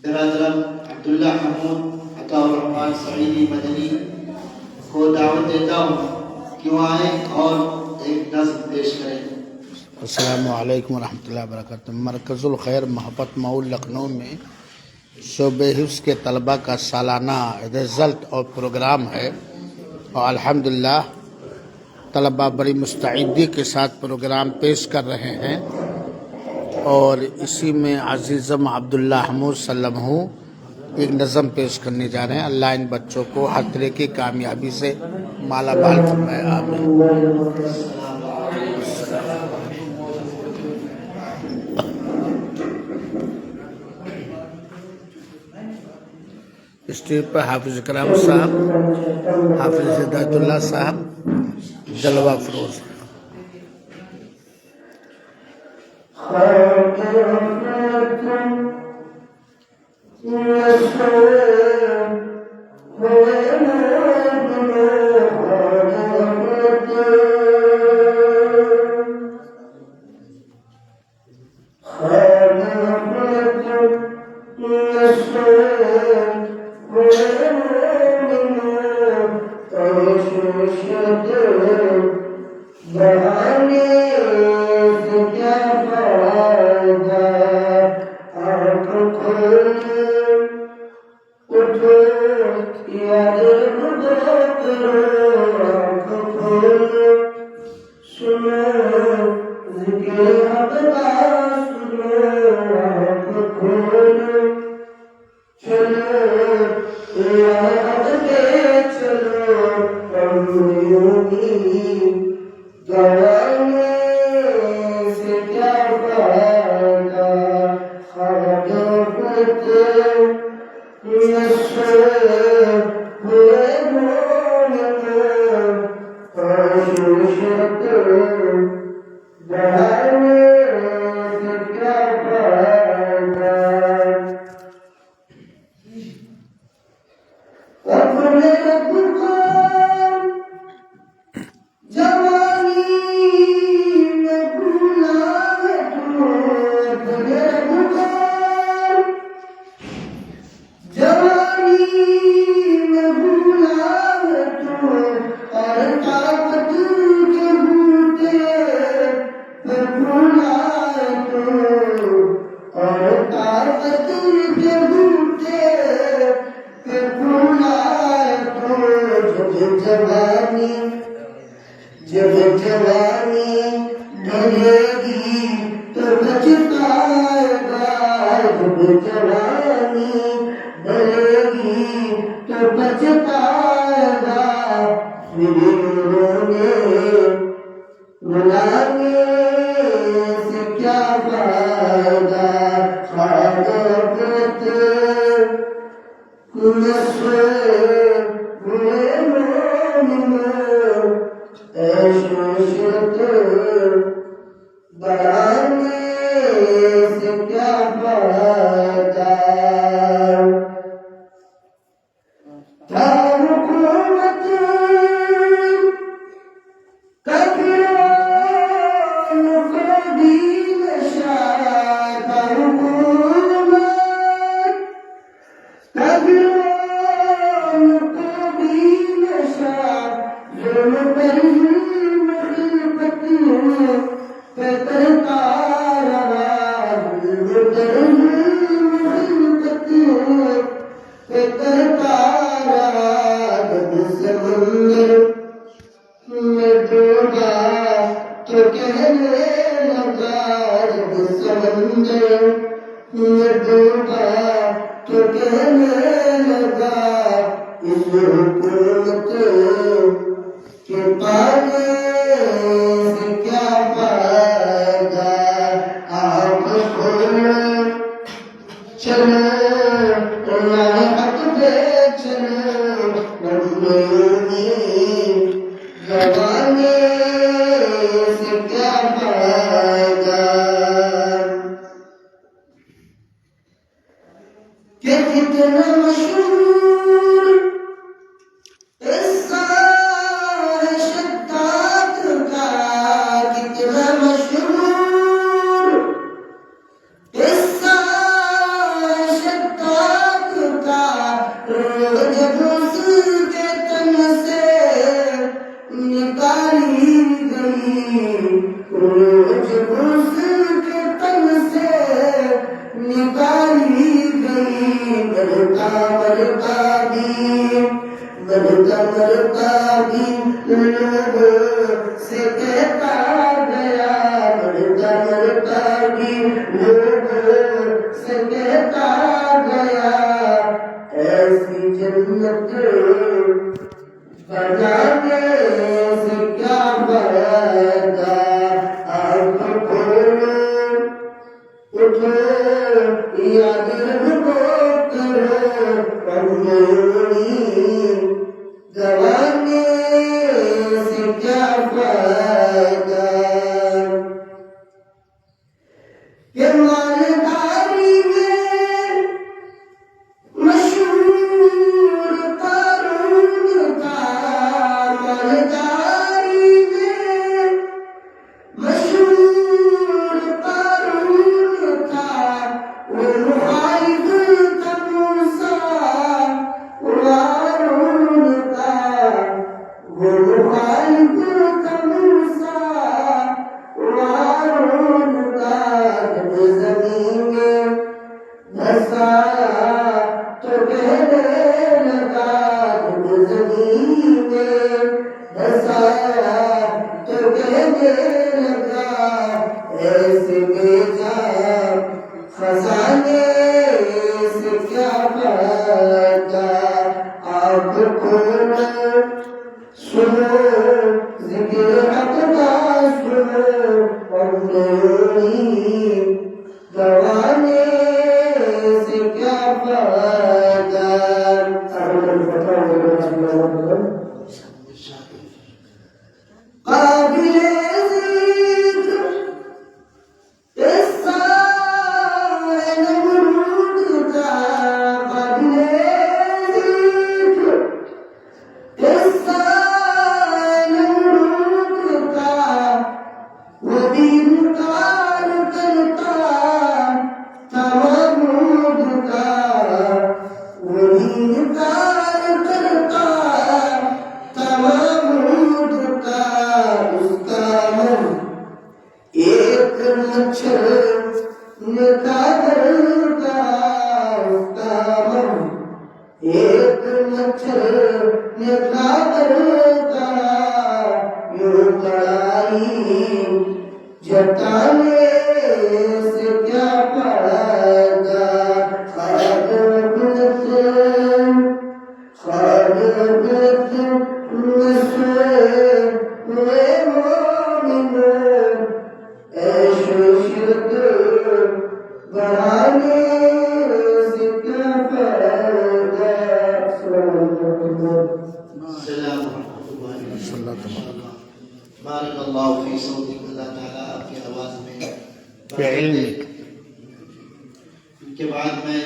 बिरादरम अब्दुल्ला महमूद अताउर रहमान सईदी मदनी को दावत देता हूँ कि वो आए और एक नज़्म पेश करें। अस्सलामु अलैकुम वरहमतुल्लाहि वबरकातुहू। मरकज़ुल खैर मोहब्बत मऊ लखनऊ में शोबे हिफ्ज़ के तलबा का सालाना रिज़ल्ट और प्रोग्राम है और अल्हम्दुलिल्लाह तलबा बड़ी मुस्तैदी के साथ प्रोग्राम पेश कर रहे हैं और इसी में अज़ीज़म अब्दुल्ला महमूद सल्लमहू एक नज़म पेश करने जा रहे हैं। अल्लाह इन बच्चों को हर तरह की कामयाबी से माला माल फरमाए, आमीन। स्टेज पर हाफिज कराम साहब, हाफिज हिदायतुल्लाह साहब, जलवा फरोज। मरता भी लोगों से कहता गया, मरता भी लोगों से कहता गया, ऐसी जन्नत बनाने से क्या फायदा, आप खोलो उठो याद रखो करो कमजोरी, गवाने से क्या फायदा, ये मालधारी में मशहूर कारून था, मालधारी में मशहूर कारून था, वो मुखालिफ था मूसा हारून का, वो मुखालिफ था मूसा हारून का, जब ज़मीन में धंसाया तो कहने लगा, जब ज़मीन में धंसाया तो कहने लगा, ऐसे बेजा खजाने से क्या फायदा, आप खोलो सुनो ज़िक्र हक़ का सुनो, कमजोरी गवाने से क्या फायदा। काबिले ज़िक्र किस्सा है नमरूद का, काबिले ज़िक्र किस्सा है नमरूद का, वो भी इनकार करता था महमूद का, वो भी इनकार करता था महमूद का, उसका मन एक मच्छर ने कागर का, उसका मन एक मच्छर ने कागर का, यूं लड़ाई जताने से क्या फायदा, ख्वाब में सोए हुए मोमिनों, ऐशो इशरत बढ़ाने से क्या फायदा। बारकल्लाहु फी सौतिक, अल्लाह ताला आपकी आवाज़ में इल्मिक। इनके बाद में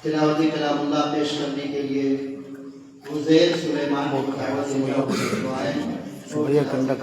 तिलावती कलामुल्लाह पेश करने के लिए उज़ैर सुलेमान को दावत दुआएं शुक्रिया कंडक।